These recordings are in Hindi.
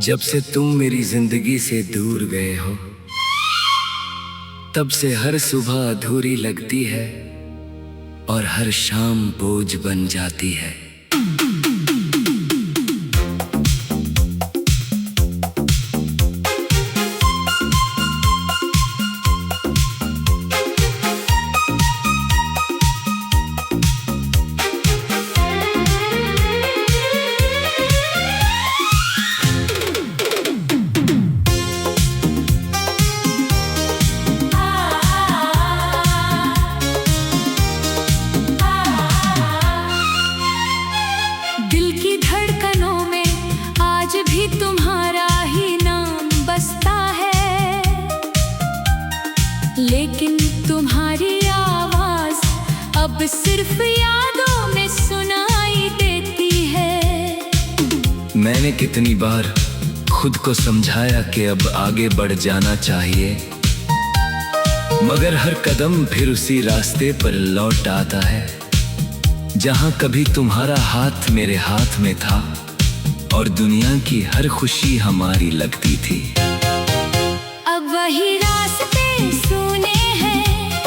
जब से तुम मेरी जिंदगी से दूर गए हो, तब से हर सुबह अधूरी लगती है और हर शाम बोझ बन जाती है। तुम्हारा ही नाम बसता है, लेकिन तुम्हारी आवाज अब सिर्फ यादों में सुनाई देती है। मैंने कितनी बार खुद को समझाया कि अब आगे बढ़ जाना चाहिए, मगर हर कदम फिर उसी रास्ते पर लौट आता है जहां कभी तुम्हारा हाथ मेरे हाथ में था और दुनिया की हर खुशी हमारी लगती थी। अब वही रास्ते सुने हैं,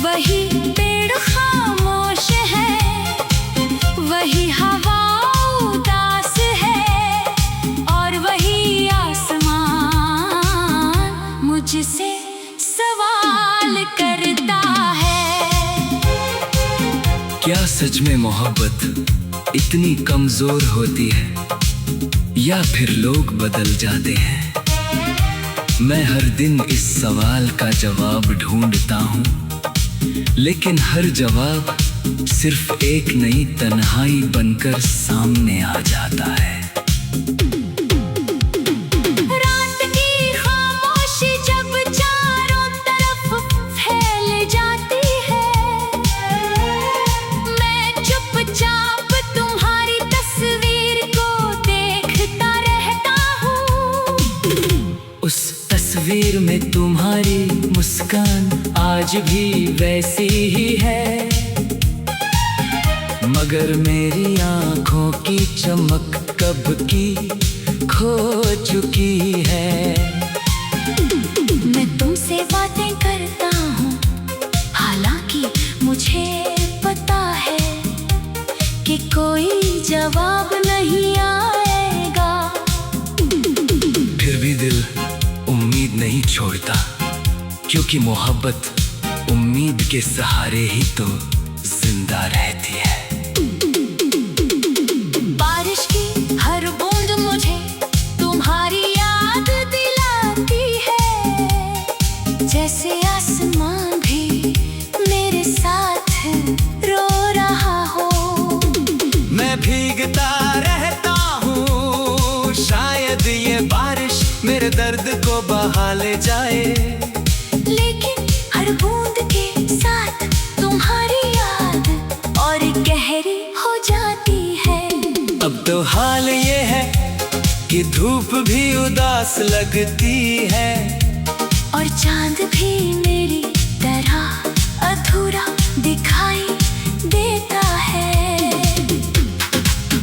वही पेड़ खामोश है, वही हवा उदास है और वही आसमान मुझसे सवाल करता है। क्या सच में मोहब्बत इतनी कमजोर होती है या फिर लोग बदल जाते हैं? मैं हर दिन इस सवाल का जवाब ढूंढता हूँ, लेकिन हर जवाब सिर्फ एक नई तन्हाई बनकर सामने आ जाता है। रात की खामोशी जब चारों तरफ फैल जाती है, मैं चुपचाप तुम्हारी तस्वीर को देखता रहता हूँ। उस तस्वीर में तुम्हारी मुस्कान आज भी वैसी ही है, मगर मेरी आंखों की चमक कब की खो चुकी है। मैं तुमसे बातें करता हूँ, हालांकि मुझे पता है कि कोई जवाब नहीं आएगा। फिर भी दिल उम्मीद नहीं छोड़ता, क्योंकि मोहब्बत उम्मीद के सहारे ही तो जिंदा रहती है। बारिश की हर बूंद मुझे तुम्हारी याद दिलाती है, जैसे आसमान भी मेरे साथ रो रहा हो। मैं भीगता रहता हूँ, शायद ये बारिश मेरे दर्द को बहा ले जाए, लेकिन हर बूंद के साथ तुम्हारी याद और गहरी हो जाती है। अब तो हाल ये है कि धूप भी उदास लगती है और चांद भी मेरी तरह अधूरा दिखाई देता है।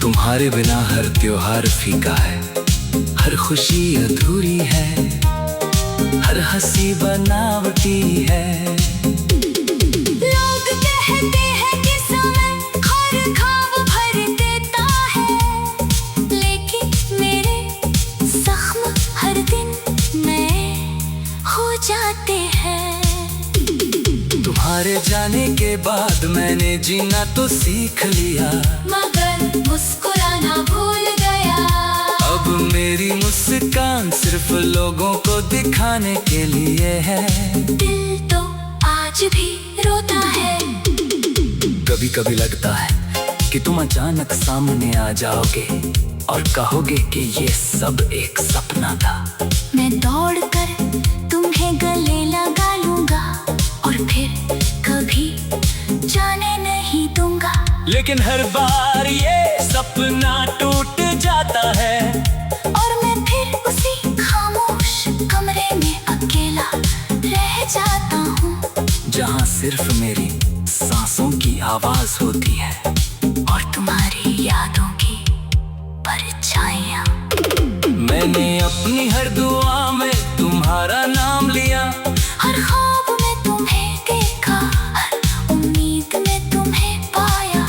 तुम्हारे बिना हर त्योहार फीका है, हर खुशी अधूरी है, हर हंसी बनावटी है। लोग कहते हैं कि समय हर घाव भर देता है, लेकिन मेरे जख्म हर दिन नए हो जाते हैं। तुम्हारे जाने के बाद मैंने जीना तो सीख लिया, मगर मुस्कुराना भूल गया। अब मेरी मुस्कान सिर्फ लोगों को दिखाने के लिए है। दिल तो आज भी रोता है। कभी कभी लगता है कि तुम अचानक सामने आ जाओगे और कहोगे कि ये सब एक सपना था। मैं दौड़कर तुम्हें गले लगा लूंगा और फिर कभी जाने नहीं दूंगा। लेकिन हर बार ये सपना टूट जाता है और मैं फिर उसी खामोश कमरे में अकेला रह जाता हूँ, जहाँ सिर्फ मेरी सांसों की आवाज होती है और तुम्हारी यादों की परछाइयाँ। मैं मैंने अपनी हर दुआ में तुम्हारा नाम लिया, हर ख्वाब में तुम्हें देखा, हर उम्मीद में तुम्हें पाया।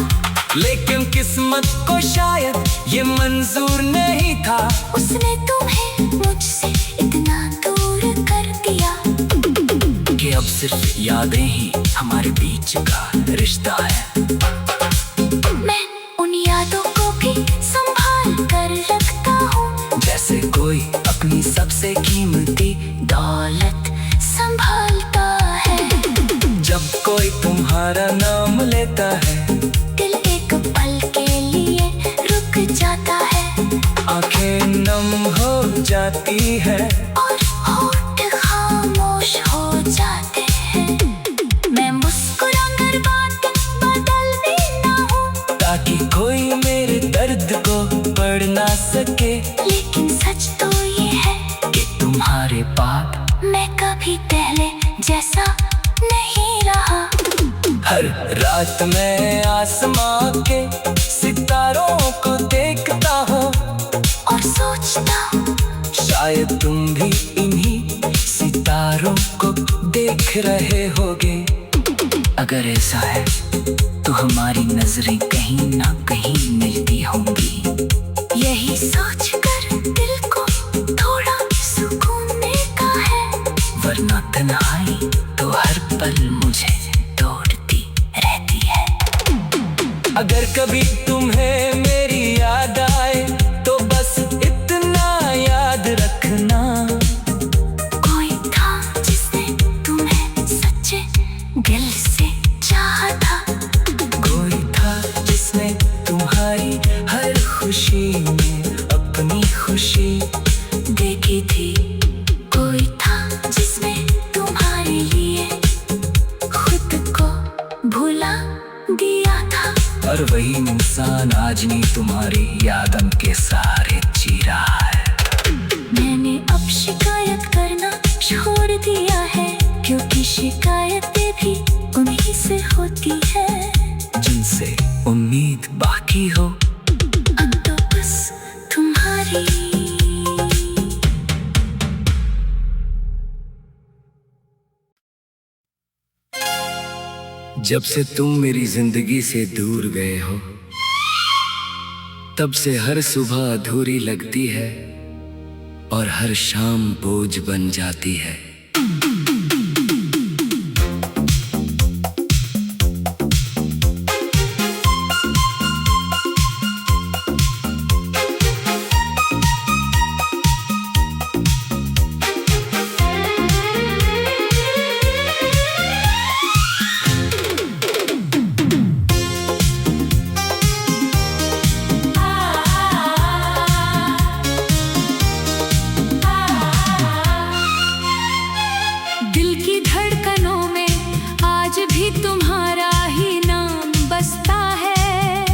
लेकिन किस्मत को शायद ये मंजूर नहीं था, उसने तुम्हें मुझसे इतना दूर कर दिया कि अब सिर्फ यादें ही हमारे बीच का रिश्ता है। मैं उन यादों को भी संभाल कर रखता हूँ, जैसे कोई अपनी सबसे कीमती दौलत संभालता है। जब कोई तुम्हारा नाम लेता है, दिल एक पल के लिए रुक जाता है, आंखें नम हो जाती है और होठ खामोश हो जाते हैं। मैं मुस्कुराकर बात बदलने ना हूँ, ताकि कोई मेरे दर्द को पढ़ ना सके। लेकिन सच तो ये है कि तुम्हारे बाद मैं कभी पहले जैसा नहीं रहा। हर रात मैं आसमां के सितारों को देखता हूँ और सोचता हूँ शायद तुम भी इन्हीं सितारों को देख रहे होगे। अगर ऐसा है तो हमारी नजरें कहीं ना कहीं मिलती होंगी। यही सोच कर दिल को थोड़ा सुकून मिलता है, वरना तन्हाई तो हर पल मुझे तोड़ती रहती है। अगर कभी तुम्हें मेरी याद आए तो बस इतना याद रखना, कोई था जिसने तुम्हें सच्चे दिल से चाहा था, कोई था जिसने तुम्हारी हर खुशी में अपनी खुशी देखी थी, कोई था जिसने तुम्हारे लिए खुद को भुला दिया था। और वही इंसान आज नहीं तुम्हारी यादन के सहारे जी रहा है। मैंने अब शिकायत करना छोड़ दिया है, क्योंकि शिकायतें भी उन्हीं से होती है जिनसे उम्मीद बाकी हो। अब तो बस तुम्हारी। जब से तुम मेरी जिंदगी से दूर गए हो, तब से हर सुबह अधूरी लगती है और हर शाम बोझ बन जाती है। दिल की धड़कनों में आज भी तुम्हारा ही नाम बसता है,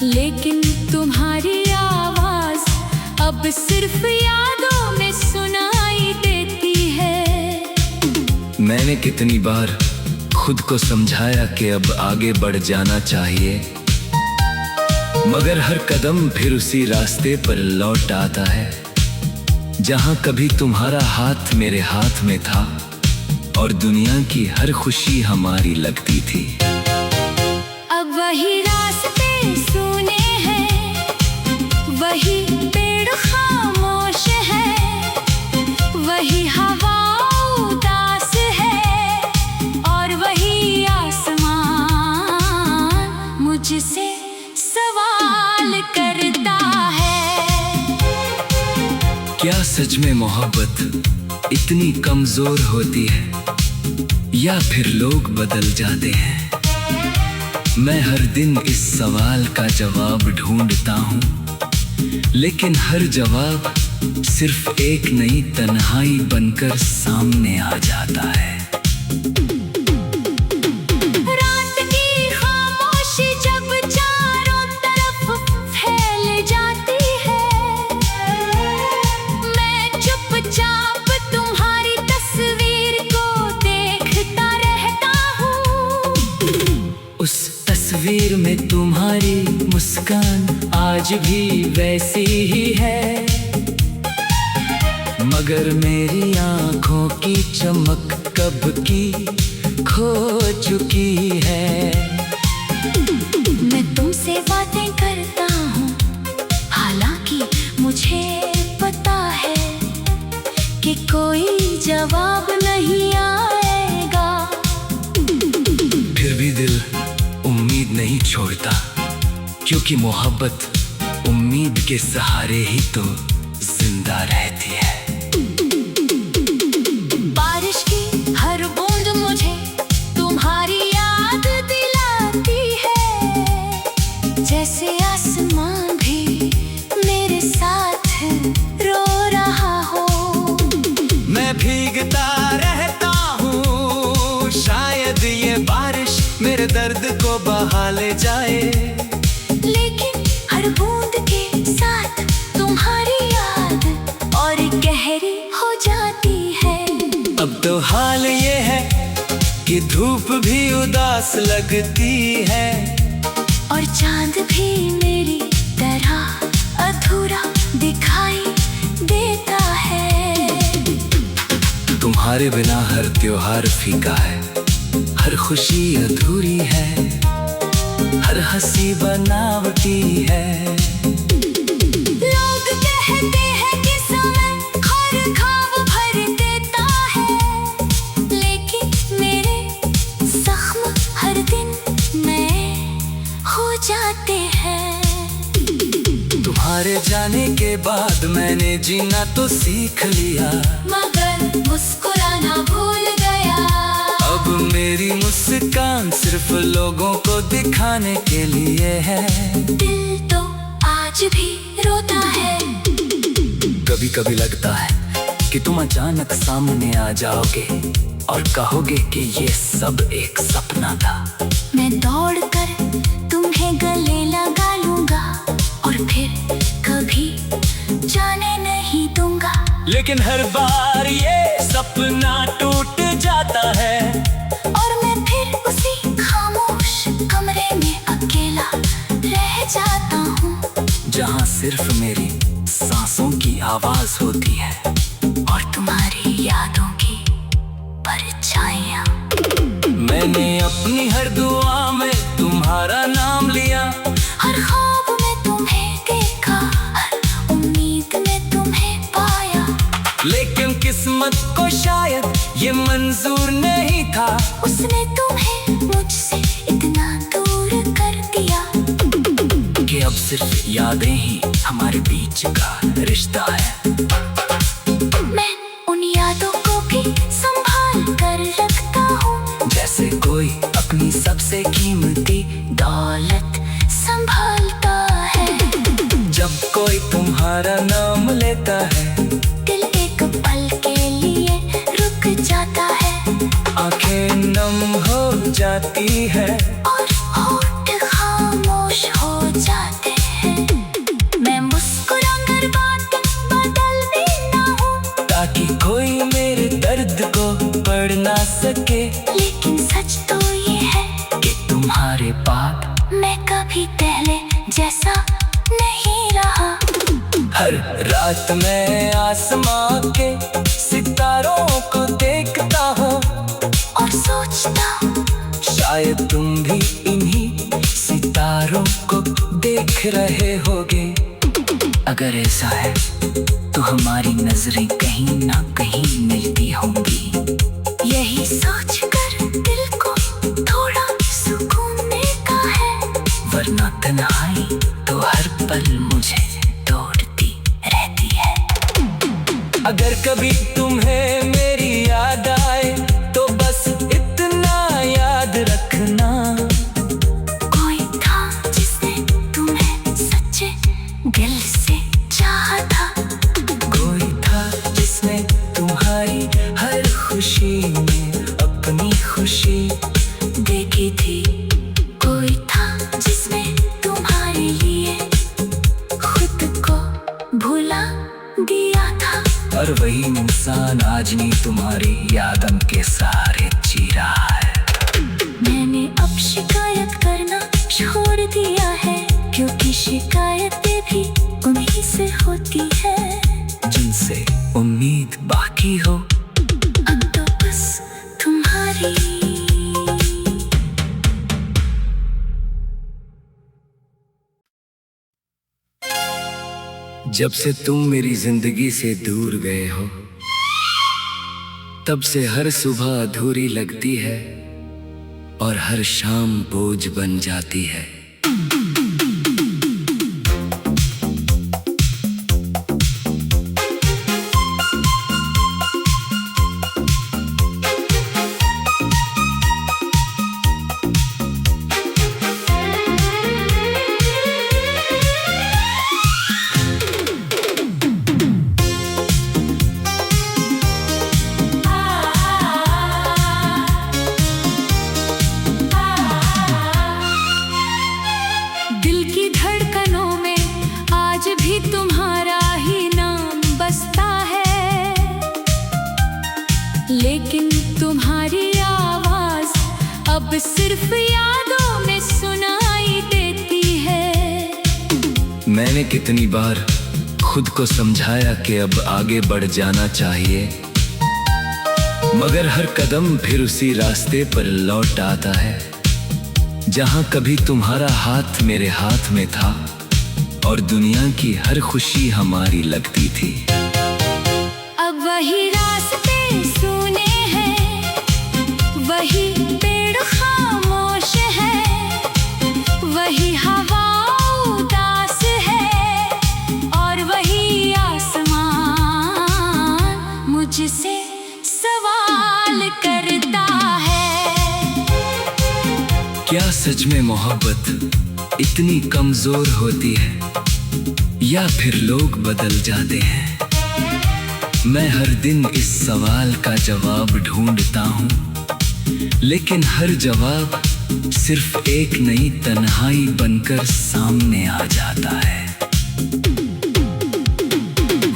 लेकिन तुम्हारी आवाज अब सिर्फ यादों में सुनाई देती है। मैंने कितनी बार खुद को समझाया कि अब आगे बढ़ जाना चाहिए, मगर हर कदम फिर उसी रास्ते पर लौट आता है जहां कभी तुम्हारा हाथ मेरे हाथ में था और दुनिया की हर खुशी हमारी लगती थी। अब वही रास्ते सुने हैं, वही पेड़ खामोश है, वही हवा उदास है, और वही आसमान मुझसे सवाल करता है। क्या सच में मोहब्बत इतनी कमजोर होती है या फिर लोग बदल जाते हैं? मैं हर दिन इस सवाल का जवाब ढूंढता हूँ, लेकिन हर जवाब सिर्फ एक नई तन्हाई बनकर सामने आ जाता है। रात की खामोशी जब चारों तरफ फैल जाती है, मैं चुपचाप तुम्हारी तस्वीर को देखता रहता हूँ। उस तस्वीर में तुम्हारी मुस्कान आज आज भी वैसी ही है, मगर मेरी आंखों की चमक कब की खो चुकी है। मैं तुमसे बातें करता हूँ, हालांकि मुझे पता है कि कोई जवाब नहीं आएगा। फिर भी दिल उम्मीद नहीं छोड़ता, क्योंकि मोहब्बत उम्मीद के सहारे ही तो जिंदा रहती है। बारिश की हर बूंद मुझे तुम्हारी याद दिलाती है, जैसे आसमान भी मेरे साथ रो रहा हो। मैं भीगता रहता हूँ, शायद ये बारिश मेरे दर्द को बहा ले जाए, लेकिन हर बूंद के साथ तुम्हारी याद और गहरी हो जाती है। अब तो हाल ये है कि धूप भी उदास लगती है, और चांद भी मेरी तरह अधूरा दिखाई देता है। तुम्हारे बिना हर त्योहार फीका है, हर खुशी अधूरी है, हर हंसी बनावटी है। लोग कहते हैं कि समय हर घाव भर देता है, लेकिन मेरे जख्म हर दिन नए हो जाते हैं। तुम्हारे जाने के बाद मैंने जीना तो सीख लिया, मगर मुस्कुराना भूल गया। अब मेरी मुस्कान सिर्फ लोगों को दिखाने के लिए है। दिल तो आज भी रोता है। कभी कभी लगता है कि तुम अचानक सामने आ जाओगे और कहोगे कि ये सब एक सपना था। मैं दौड़कर तुम्हें गले लगा लूंगा और फिर कभी जाने नहीं दूंगा। लेकिन हर बार ये सपना टूट जाता है, और मैं फिर उसी खामोश कमरे में अकेला रह जाता हूँ, जहाँ सिर्फ मेरी सांसों की आवाज होती है और तुम्हारी यादों की परछाइयाँ। मैंने अपनी हर दुआ में तुम्हारा नाम लिया, हर ख्वाब में तुम्हें देखा, हर उम्मीद में तुम्हें पाया। लेकिन किस्मत को शायद ये मंजूर नहीं था, उसने तुम्हें मुझसे इतना दूर कर दिया कि अब सिर्फ यादें ही हमारे बीच का रिश्ता है। मैं उन यादों को भी संभाल कर रखता हूँ, जैसे कोई अपनी सबसे कीमती दौलत संभालता है। जब कोई तुम्हारा नाम लेता है, दिल एक पल के लिए रुक जाता है, आंखें नम हो जाती है, और होठ खामोश हो जाते हैं। मैं मुस्कुराकर बात बदल देना हूँ, ताकि कोई मेरे दर्द को पढ़ ना सके। लेकिन सच तो ये है कि तुम्हारे बाद मैं कभी पहले जैसा नहीं रहा। हर रात मैं आसमां के सितारों को देखता हूँ और सोचता हूँ शायद तुम भी इन्हीं सितारों को देख रहे होगे। अगर ऐसा है तो हमारी नजरें कहीं ना कहीं मिलती होंगी। यही सोचकर दिल को थोड़ा सुकून मिलता है, वरना तन्हाई तो हर पल मुझे तोड़ती रहती है। अगर कभी तुम्हें मेरी याद आए तो बस इतना याद रखना, कोई था जिसने तुम्हें सच्चे दिल से चाहा था, कोई था जिसने तुम्हारी हर खुशी में अपनी खुशी देखी थी, कोई था जिसने तुम्हारे लिए खुद को भुला दिया था। और वही इंसान आज नहीं तुम्हारी यादों के सहारे जी रहा है। मैंने अब शिकायत करना छोड़ दिया है, क्योंकि शिकायतें भी उन्हीं से होती है जिनसे उम्मीद बाकी हो। अब तो बस तुम्हारी। जब से तुम मेरी जिंदगी से दूर गए हो, तब से हर सुबह अधूरी लगती है और हर शाम बोझ बन जाती है। दिल की धड़कनों में आज भी तुम्हारा ही नाम बसता है, लेकिन तुम्हारी आवाज अब सिर्फ यादों में सुनाई देती है। मैंने कितनी बार खुद को समझाया कि अब आगे बढ़ जाना चाहिए, मगर हर कदम फिर उसी रास्ते पर लौट आता है जहां कभी तुम्हारा हाथ मेरे हाथ में था और दुनिया की हर खुशी हमारी लगती थी। अब वही रास्ते सुने हैं, वही पेड़ खामोश है, वही हवा उदास है और वही आसमान मुझसे सवाल करता है। क्या सच में मोहब्बत इतनी कमजोर होती है या फिर लोग बदल जाते हैं? मैं हर दिन इस सवाल का जवाब ढूंढता हूँ, लेकिन हर जवाब सिर्फ एक नई तन्हाई बनकर सामने आ जाता है।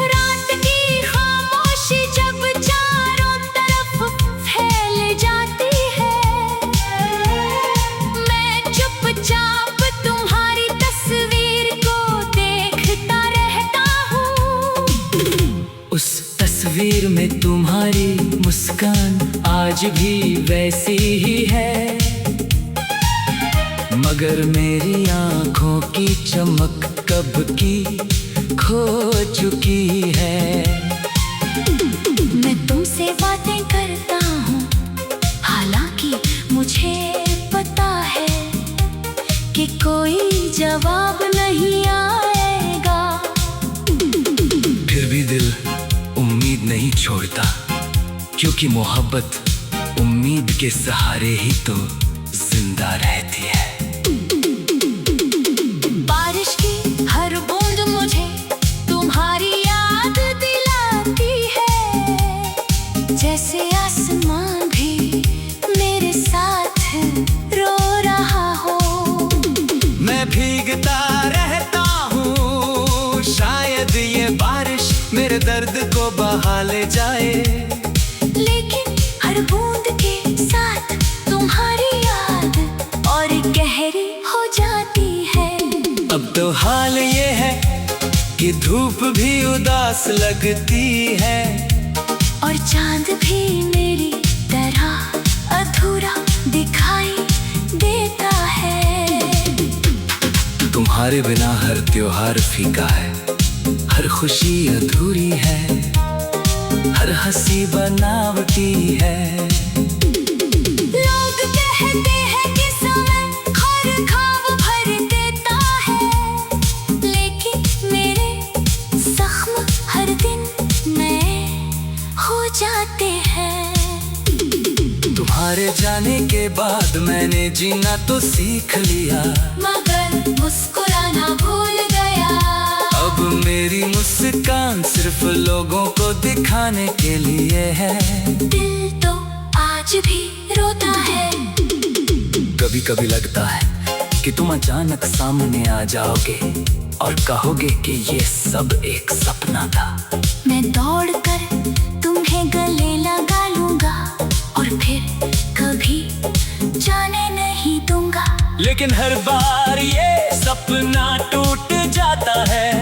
रात की खामोशी जब चारों तरफ फैल जाती है, मैं चुपचाप तुम्हारी तस्वीर को देखता रहता हूँ। उस तस्वीर में तुम्हारी मुस्कान आज भी वैसी ही है, मगर मेरी आंखों की चमक कब की खो चुकी है। मैं तुमसे बातें करता हूँ, हालांकि मुझे पता है कि कोई जवाब नहीं आएगा। फिर भी दिल उम्मीद नहीं छोड़ता, क्योंकि मोहब्बत उम्मीद के सहारे ही तो जिंदा रहती है। बारिश की हर बूंद मुझे तुम्हारी याद दिलाती है, जैसे आसमान भी मेरे साथ रो रहा हो। मैं भीगता रहता हूँ, शायद ये बारिश मेरे दर्द को बहा ले जाए, लेकिन हर बूंद के साथ तुम्हारी याद और गहरी हो जाती है। अब तो हाल ये है कि धूप भी उदास लगती है और चांद भी मेरी तरह अधूरा दिखाई देता है। तुम्हारे बिना हर त्योहार फीका है, हर खुशी अधूरी है, हर हंसी बनावटी है। लोग कहते हैं कि समय हर घाव भर देता है, लेकिन मेरे जख्म हर दिन नए हो जाते हैं। तुम्हारे जाने के बाद मैंने जीना तो सीख लिया, मगर मुस्कुराना भूल गया। अब मेरी मुस्कान सिर्फ लोगों को दिखाने के लिए है। दिल तो आज भी रोता है। कभी कभी लगता है कि तुम अचानक सामने आ जाओगे और कहोगे कि ये सब एक सपना था। मैं दौड़कर तुम्हें गले लगा लूंगा और फिर कभी जाने नहीं दूंगा। लेकिन हर बार ये सपना टूट जाता है।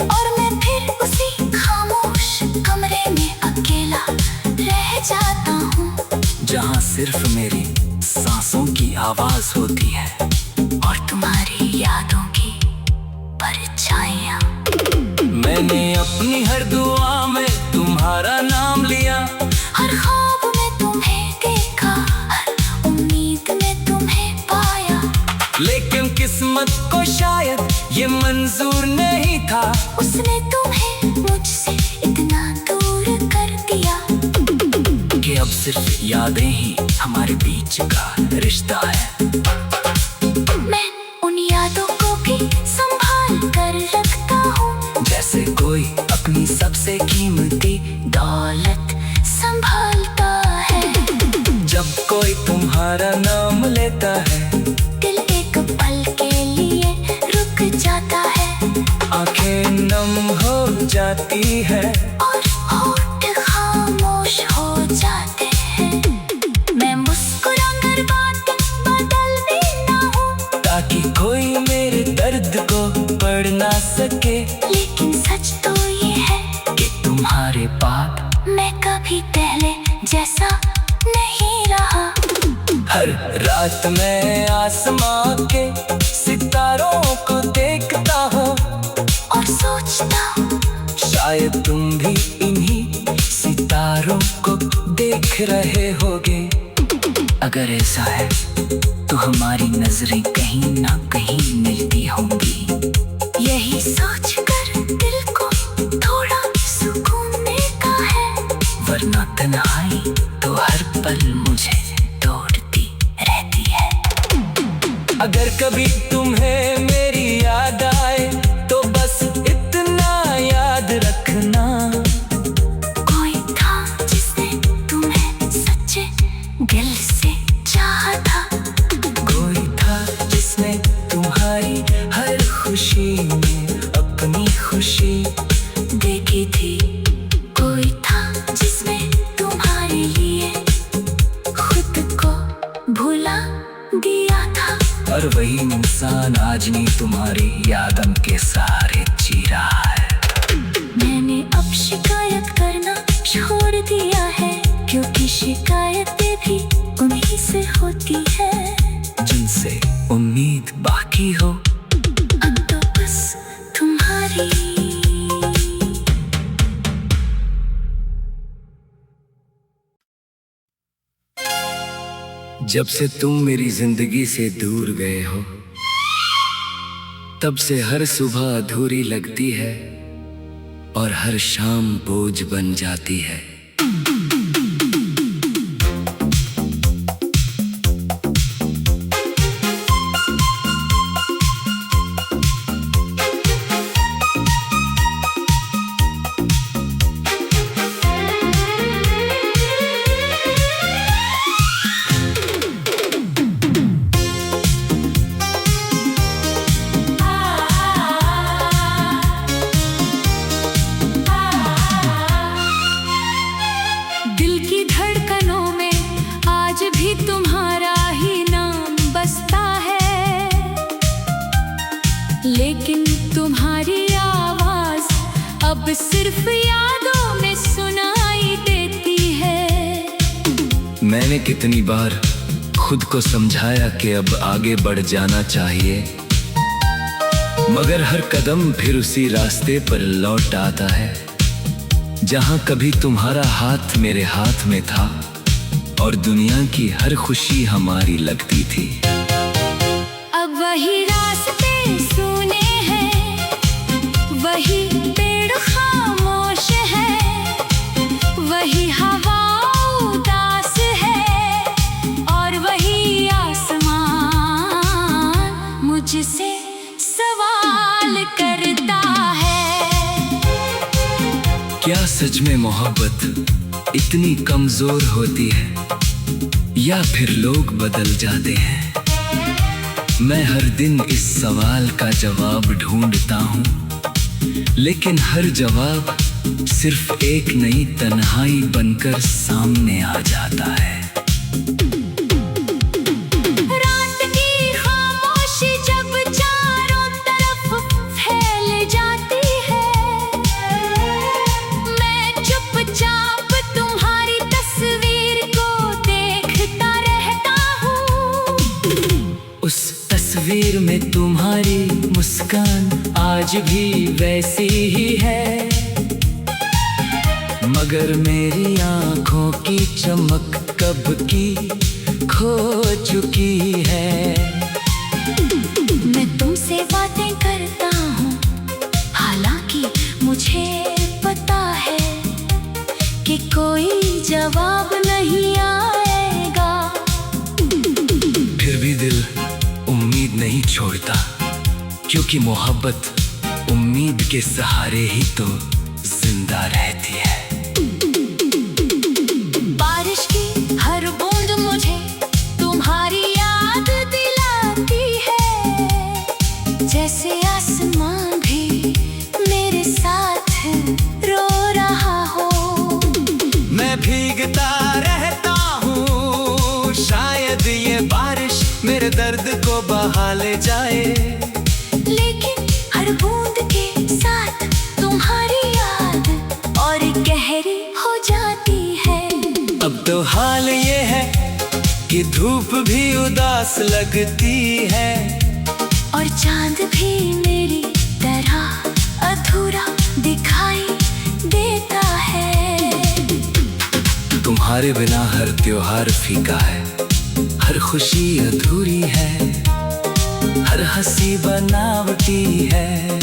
और मैं फिर उसी खामोश कमरे में अकेला रह जाता हूँ, जहाँ सिर्फ मेरी सांसों की आवाज होती है और तुम्हारी यादों की परछाइयाँ। मैंने अपनी हर दुआ में तुम्हारा नाम लिया, हर ख्वाब में तुम्हें देखा, हर उम्मीद में तुम्हें पाया। लेकिन किस्मत को शायद ये मंजूर नहीं था, उसने तुम्हें मुझसे इतना दूर कर दिया कि अब सिर्फ यादें ही हमारे बीच का रिश्ता है। मैं उन यादों को भी संभाल कर रखता हूँ, जैसे कोई अपनी सबसे कीमती दौलत संभालता है। जब कोई तुम्हारा नाम लेता है, दिल एक पल के लिए रुक जाता है, आंखें नम हो जाती है और होठ खामोश हो जाते हैं। मैं मुस्कुराकर बात बदल देना हूँ, ताकि कोई मेरे दर्द को पढ़ ना सके। लेकिन सच तो ये है कि तुम्हारे बाद मैं कभी पहले जैसा नहीं रहा। हर रात मैं आसमां के सितारों को देखता हूँ और सोचता हूँ शायद तुम भी इन्हीं सितारों को देख रहे होगे। अगर ऐसा है तो हमारी नजरें कहीं ना कहीं मिलती होंगी। यही सोचकर दिल को थोड़ा सुकून मिलता है, वरना तन्हाई तो हर पल मुझे तोड़ती रहती है। अगर कभी तुम्हें मेरी याद आए तो बस इतना याद रखना, कोई था जिसने तुम्हें सच्चे दिल से चाहा था, कोई था जिसने तुम्हारी हर खुशी में अपनी खुशी देखी थी, कोई था जिसने तुम्हारे लिए खुद को भुला दिया था। और वही इंसान आज नहीं तुम्हारी यादों के सहारे जी रहा है। मैंने अब शिकायत करना छोड़ दिया है, क्योंकि शिकायतें भी उन्हीं से होती है जिनसे उम्मीद बाकी हो। अब तो बस तुम्हारी। जब से तुम मेरी जिंदगी से दूर गए हो, तब से हर सुबह अधूरी लगती है और हर शाम बोझ बन जाती है। दिल की धड़कनों में आज भी तुम्हारा ही नाम बसता है, लेकिन तुम्हारी आवाज अब सिर्फ यादों में सुनाई देती है। मैंने कितनी बार खुद को समझाया कि अब आगे बढ़ जाना चाहिए, मगर हर कदम फिर उसी रास्ते पर लौट आता है जहां कभी तुम्हारा हाथ मेरे हाथ में था और दुनिया की हर खुशी हमारी लगती थी। अब वही रास्ते सूने हैं, वही पेड़ खामोश है, वही हवा उदास है, और वही आसमान मुझसे सवाल करता है। क्या सच में मोहब्बत इतनी कमजोर होती है या फिर लोग बदल जाते हैं? मैं हर दिन इस सवाल का जवाब ढूंढता हूँ, लेकिन हर जवाब सिर्फ एक नई तन्हाई बनकर सामने आ जाता है। रात की खामोशी जब चारों तस्वीर में तुम्हारी मुस्कान आज भी वैसी ही है, मगर मेरी आंखों की चमक कब की खो चुकी है। मैं तुमसे बातें करता हूँ, हालांकि मुझे पता है कि कोई जवाब नहीं आएगा। फिर भी दिल उम्मीद नहीं छोड़ता, क्योंकि मोहब्बत उम्मीद के सहारे ही तो जिंदा रहती है। बारिश की हर बूंद मुझे तुम्हारी याद दिलाती है, जैसे आसमां भी मेरे साथ रो रहा हो। मैं भीगता रहता हूँ, शायद ये बारिश मेरे दर्द को बहा ले जाए, लेकिन हर बूंद के साथ तुम्हारी याद और गहरी हो जाती है। अब तो हाल ये है कि धूप भी उदास लगती है, और चांद भी मेरी तरह अधूरा दिखाई देता है। तुम्हारे बिना हर त्योहार फीका है, हर खुशी अधूरी है, हर हंसी बनावटी है।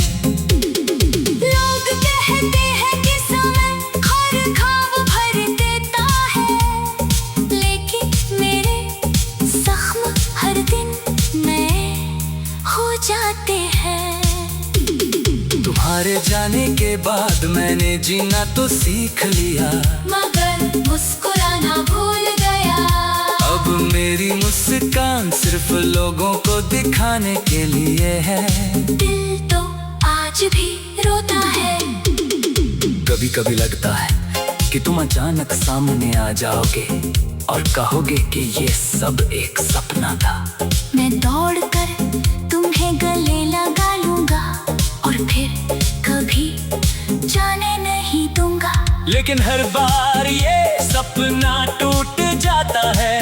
लोग कहते हैं कि समय हर घाव भर देता है, लेकिन मेरे जख्म हर दिन नए हो जाते हैं। तुम्हारे जाने के बाद मैंने जीना तो सीख लिया, मगर मुस्कुराना भूल गया। अब मेरी मुस्कान सिर्फ लोगों को दिखाने के लिए है। दिल तो आज भी रोता है। कभी कभी लगता है कि तुम अचानक सामने आ जाओगे और कहोगे कि ये सब एक सपना था। मैं दौड़कर तुम्हें गले लगा लूंगा और फिर कभी जाने नहीं दूंगा। लेकिन हर बार ये सपना टूट जाता है,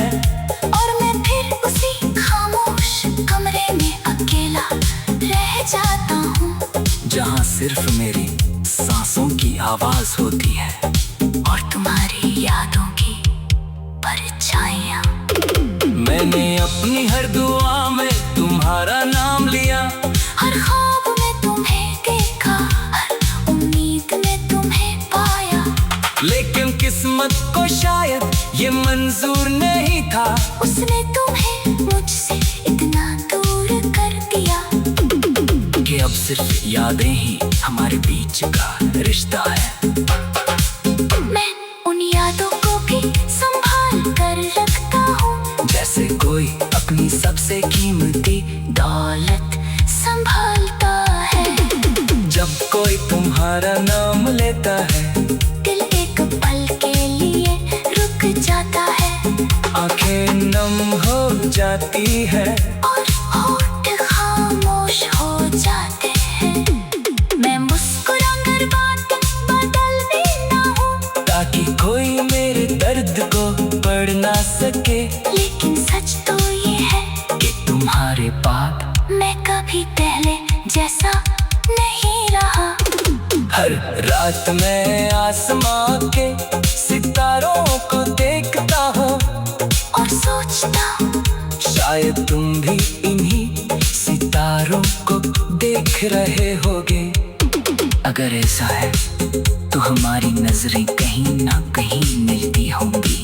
और मैं फिर उसी खामोश कमरे में अकेला रह जाता हूँ, जहाँ सिर्फ मेरी सांसों की आवाज होती है और तुम्हारी यादों की परछाइयाँ। मैंने अपनी हर दुआ में तुम्हारा नाम लिया, हर ख्वाब में तुम्हें देखा, हर उम्मीद में तुम्हें पाया, लेकिन किस्मत को शायद ये मंजूर नहीं था। उसने तुम्हें मुझसे इतना दूर कर दिया कि अब सिर्फ यादें ही हमारे बीच का रिश्ता है। मैं उन यादों को भी संभाल कर रखता हूँ, जैसे कोई अपनी सबसे कीमती दौलत संभालता है। जब कोई तुम्हारा नाम लेता है, दिल एक पल के लिए रुक जाता है, आंखें नम हो जाती है, और होठ खामोश हो जाते हैं। मैं मुस्कुराकर बात बदल देता हूँ, ताकि कोई मेरे दर्द को पढ़ ना सके। लेकिन सच तो ये है कि तुम्हारे बाद मैं कभी पहले जैसा नहीं रहा। हर रात मैं आसमां के सितारों को देखता हूँ और सोचता हूँ शायद तुम भी इन्हीं सितारों को देख रहे होगे। अगर ऐसा है तो हमारी नजरें कहीं ना कहीं मिलती होंगी।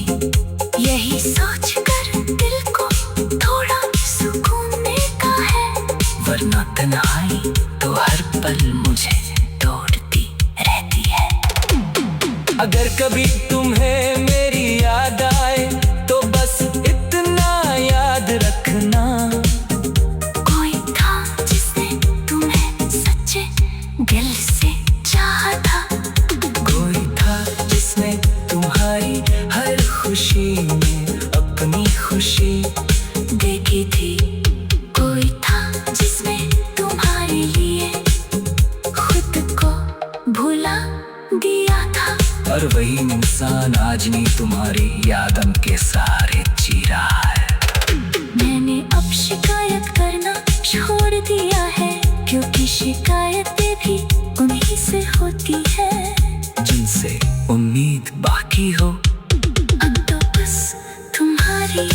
यही सोचकर दिल को थोड़ा सुकून मिलता है, वरना तन्हाई तो हर पल मुझे तोड़ती रहती है। अगर कभी तुम्हें मेरी याद आए तो बस इतना याद रखना, कोई था जिसने तुम्हें सच्चे दिल से चाहा था, कोई था जिसने तुम्हारी हर खुशी में अपनी खुशी देखी थी, कोई था जिसने तुम्हारे लिए खुद को भुला दिया था। और वही इंसान आज नहीं तुम्हारी यादों के सहारे जी रहा है। मैंने अब शिकायत करना शिकायतें भी उन्हीं से होती है जिनसे उम्मीद बाकी हो। अब तो बस तुम्हारी